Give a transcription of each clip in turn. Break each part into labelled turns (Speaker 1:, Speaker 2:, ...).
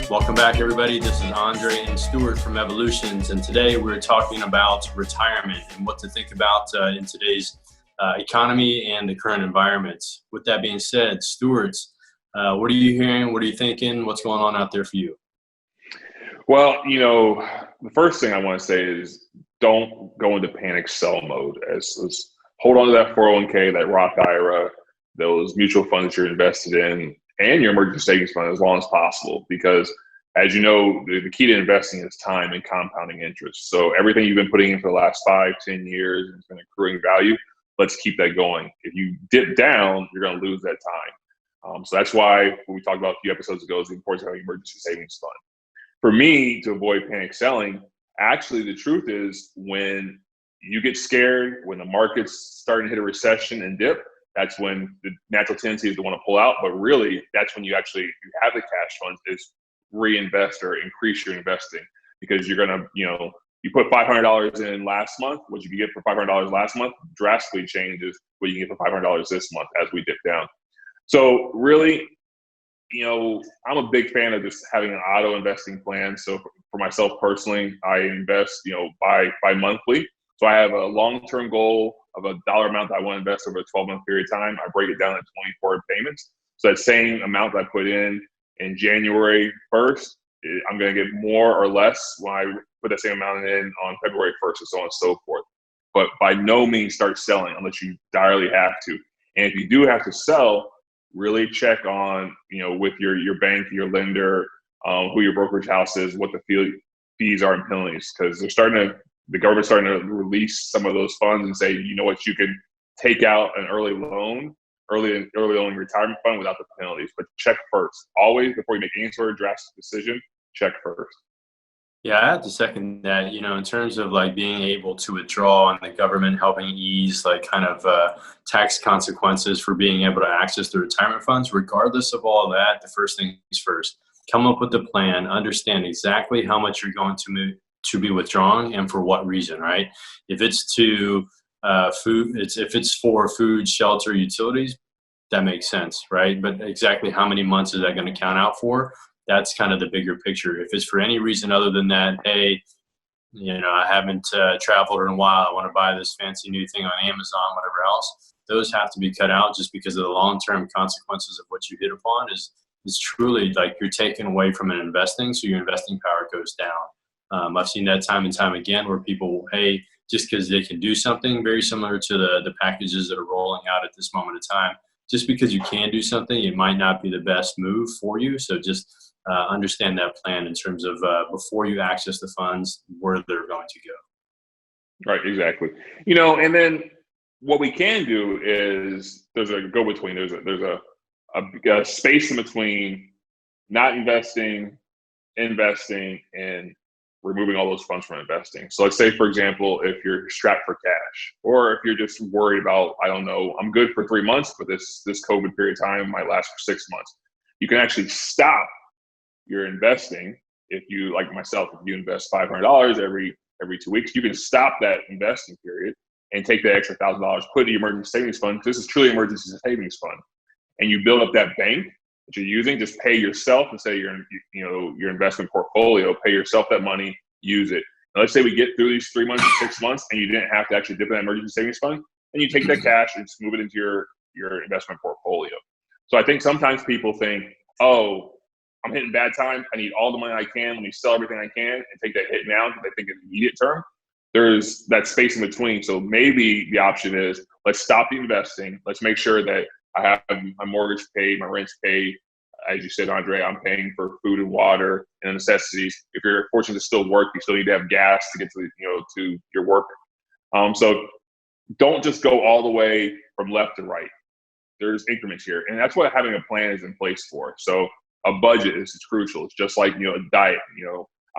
Speaker 1: Welcome back, everybody. This is Andre and Stuart from Evolutions, and today we're talking about retirement and what to think about in today's economy and the current environment. With that being said, Stuart, what are you hearing? What are you thinking? What's going on out there for you?
Speaker 2: Well, the first thing I want to say is don't go into panic sell mode. As hold on to that 401k, that Roth IRA, those mutual funds you're invested in, and your emergency savings fund as long as possible. Because as you know, the key to investing is time and compounding interest. So everything you've been putting in for the last 5-10 years has been accruing value. Let's keep that going. If you dip down, you're going to lose that time. So that's why when we talked about a few episodes ago, it's important to have an emergency savings fund. For me, to avoid panic selling, actually the truth is when you get scared, when the market's starting to hit a recession and dip, that's when the natural tendency is to want to pull out. But really, that's when you have the cash funds is reinvest or increase your investing, because you're going to, you put $500 in last month, what you can get for $500 last month drastically changes what you can get for $500 this month as we dip down. So really, I'm a big fan of just having an auto investing plan. So for myself personally, I invest, by monthly. So I have a long-term goal of a dollar amount that I want to invest over a 12-month period of time. I break it down into 24 payments. So that same amount that I put in January 1st, I'm going to get more or less when I put that same amount in on February 1st and so on and so forth. But by no means start selling unless you direly have to. And if you do have to sell, really check on, with your bank, your lender, who your brokerage house is, what the fees are and penalties, because the government's starting to release some of those funds and say, you can take out an early loan retirement fund without the penalties. But check first. Always, before you make any sort of drastic decision, check first.
Speaker 1: Yeah, I have to second that, in terms of like being able to withdraw and the government helping ease tax consequences for being able to access the retirement funds. Regardless of all of that, the first thing is first, come up with a plan, understand exactly how much you're going to be withdrawing and for what reason, right? If it's to if it's for food, shelter, utilities, that makes sense, right? But exactly how many months is that going to count out for? That's kind of the bigger picture. If it's for any reason other than that, hey, I haven't traveled in a while, I want to buy this fancy new thing on Amazon, whatever else, those have to be cut out just because of the long-term consequences of what you hit upon is truly like you're taking away from an investing, so your investing power goes down. I've seen that time and time again where people, hey, just because they can do something very similar to the packages that are rolling out at this moment in time, just because you can do something, it might not be the best move for you. So just understand that plan in terms of before you access the funds, where they're going to go.
Speaker 2: Right, exactly. And then what we can do is there's a go-between. There's a space in between not investing, and removing all those funds from investing. So let's say, for example, if you're strapped for cash, or if you're just worried about, I don't know, I'm good for 3 months, but this COVID period of time might last for 6 months. You can actually stop your investing. If you, like myself, if you invest $500 every 2 weeks, you can stop that investing period and take that extra $1,000, put it in your emergency savings fund. This is truly emergency savings fund, and you build up that bank that you're using. Just pay yourself and say your investment portfolio. Pay yourself that money, use it. Now, let's say we get through these 3 months or 6 months, and you didn't have to actually dip in that emergency savings fund, and you take that cash and just move it into your investment portfolio. So I think sometimes people think, oh, I'm hitting bad times, I need all the money I can. Let me sell everything I can and take that hit now because I think it's immediate term. There's that space in between. So maybe the option is, let's stop the investing. Let's make sure that I have my mortgage paid, my rent's paid. As you said, Andre, I'm paying for food and water and necessities. If you're fortunate to still work, you still need to have gas to get to your work. So don't just go all the way from left to right. There's increments here, and that's what having a plan is in place for. So a budget is crucial. It's just like a diet.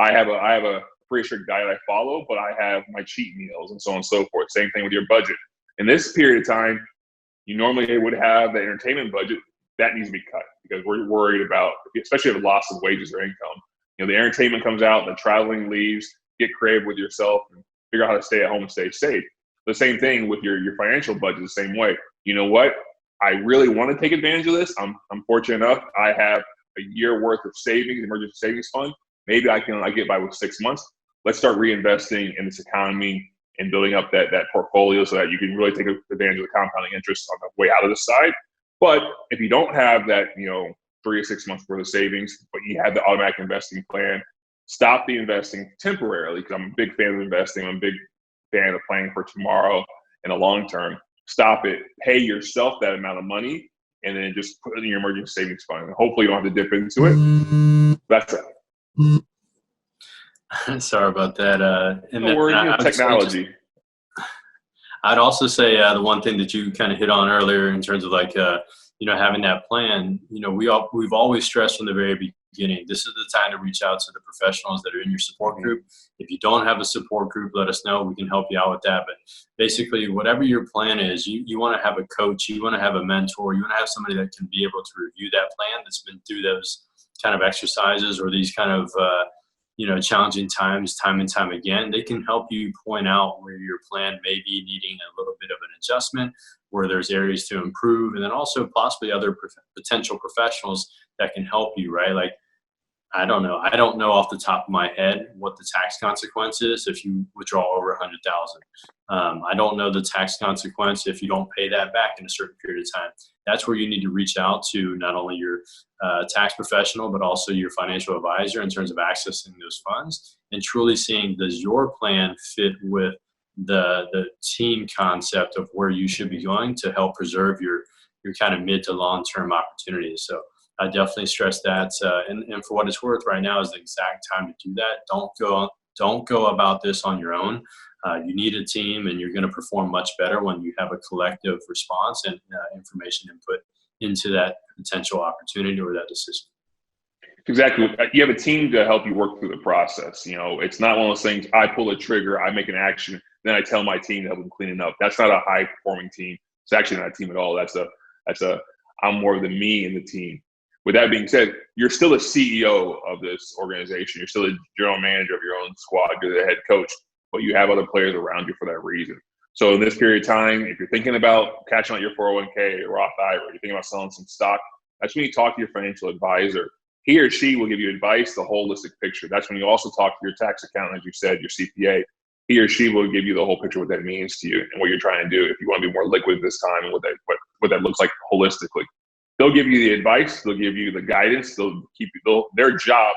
Speaker 2: I have a pretty strict diet I follow, but I have my cheat meals and so on and so forth. Same thing with your budget. In this period of time, you normally would have the entertainment budget that needs to be cut because we're worried about, especially the loss of wages or income. The entertainment comes out, the traveling leaves. Get creative with yourself and figure out how to stay at home and stay safe. The same thing with your financial budget. The same way. You know what? I really want to take advantage of this. I'm fortunate enough. I have a year worth of savings, emergency savings fund. Maybe I get by with 6 months. Let's start reinvesting in this economy and building up that portfolio so that you can really take advantage of the compounding interest on the way out of the side. But if you don't have that, 3 or 6 months worth of savings, but you have the automatic investing plan, stop the investing temporarily, because I'm a big fan of investing. I'm a big fan of planning for tomorrow and the long term. Stop it, pay yourself that amount of money, and then just put it in your emergency savings fund. And hopefully you don't have to dip into it. That's it.
Speaker 1: Sorry about that. And
Speaker 2: No worries, technology.
Speaker 1: I'd also say the one thing that you kind of hit on earlier in terms of like, having that plan, we've always stressed from the very beginning, this is the time to reach out to the professionals that are in your support group. If you don't have a support group, let us know. We can help you out with that. But basically, whatever your plan is, you want to have a coach, you want to have a mentor, you want to have somebody that can be able to review that plan, that's been through those kind of exercises or these kind of challenging times time and time again. They can help you point out where your plan may be needing a little bit of an adjustment, where there's areas to improve, and then also possibly other potential professionals that can help you, right? Like, I don't know off the top of my head what the tax consequence is if you withdraw over 100,000. I don't know the tax consequence if you don't pay that back in a certain period of time. That's where you need to reach out to not only your tax professional, but also your financial advisor in terms of accessing those funds and truly seeing, does your plan fit with the team concept of where you should be going to help preserve your kind of mid to long-term opportunities. So I definitely stress that. And for what it's worth, right now is the exact time to do that. Don't go about this on your own. You need a team, and you're going to perform much better when you have a collective response and information input into that potential opportunity or that decision.
Speaker 2: Exactly. You have a team to help you work through the process. It's not one of those things, I pull a trigger, I make an action, then I tell my team to help them clean it up. That's not a high performing team. It's actually not a team at all. I'm more than me and the team. With that being said, you're still a CEO of this organization. You're still a general manager of your own squad. You're the head coach, but you have other players around you for that reason. So in this period of time, if you're thinking about cashing out your 401k or Roth IRA, you're thinking about selling some stock, that's when you talk to your financial advisor. He or she will give you advice, the holistic picture. That's when you also talk to your tax accountant, as you said, your CPA. He or she will give you the whole picture, what that means to you and what you're trying to do if you want to be more liquid this time and what that looks like holistically. They'll give you the advice. They'll give you the guidance. They'll keep you. Their job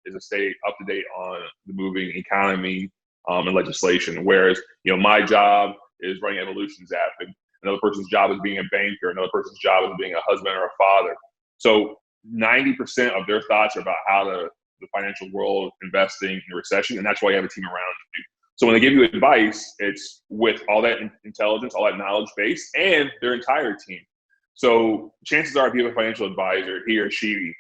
Speaker 2: is to stay up to date on the moving economy and legislation. Whereas, my job is running Evolution's app, and another person's job is being a banker. Another person's job is being a husband or a father. So 90% of their thoughts are about how the financial world investing in a recession, and that's why you have a team around you. So when they give you advice, it's with all that intelligence, all that knowledge base, and their entire team. So chances are, if you have a financial advisor, he or she,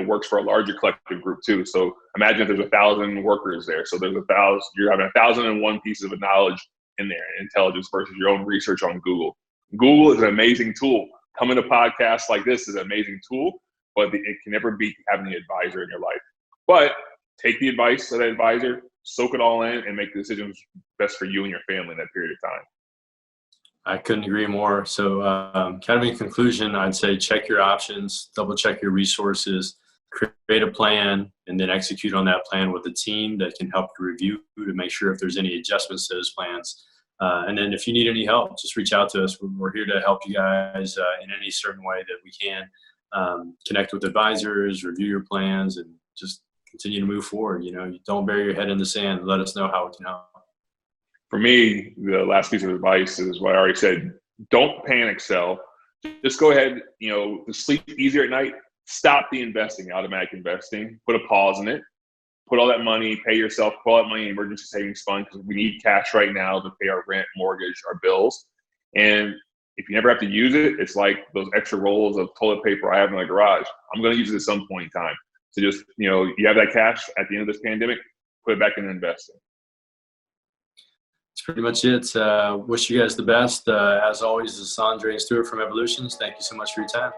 Speaker 2: works for a larger collective group too. So imagine if there's 1,000 workers there. So there's 1,000. You're having 1,001 pieces of knowledge in there, intelligence versus your own research on Google. Google is an amazing tool. Coming to podcasts like this is an amazing tool, but it can never beat having the advisor in your life. But take the advice of that advisor, soak it all in, and make the decisions best for you and your family in that period of time.
Speaker 1: I couldn't agree more. So kind of in conclusion, I'd say check your options, double check your resources, create a plan, and then execute on that plan with a team that can help you review to make sure if there's any adjustments to those plans. And then if you need any help, just reach out to us. We're here to help you guys in any certain way that we can. Connect with advisors, review your plans, and just continue to move forward. Don't bury your head in the sand. Let us know how we can help.
Speaker 2: For me, the last piece of advice is what I already said. Don't panic sell. Just go ahead, to sleep easier at night. Stop the investing, automatic investing. Put a pause in it. Put all that money, pay yourself, put all that money in emergency savings fund, because we need cash right now to pay our rent, mortgage, our bills. And if you never have to use it, it's like those extra rolls of toilet paper I have in my garage. I'm going to use it at some point in time. So just, you have that cash at the end of this pandemic, put it back in investing.
Speaker 1: That's pretty much it. Wish you guys the best. As always, this is Andre and Stuart from Evolutions. Thank you so much for your time.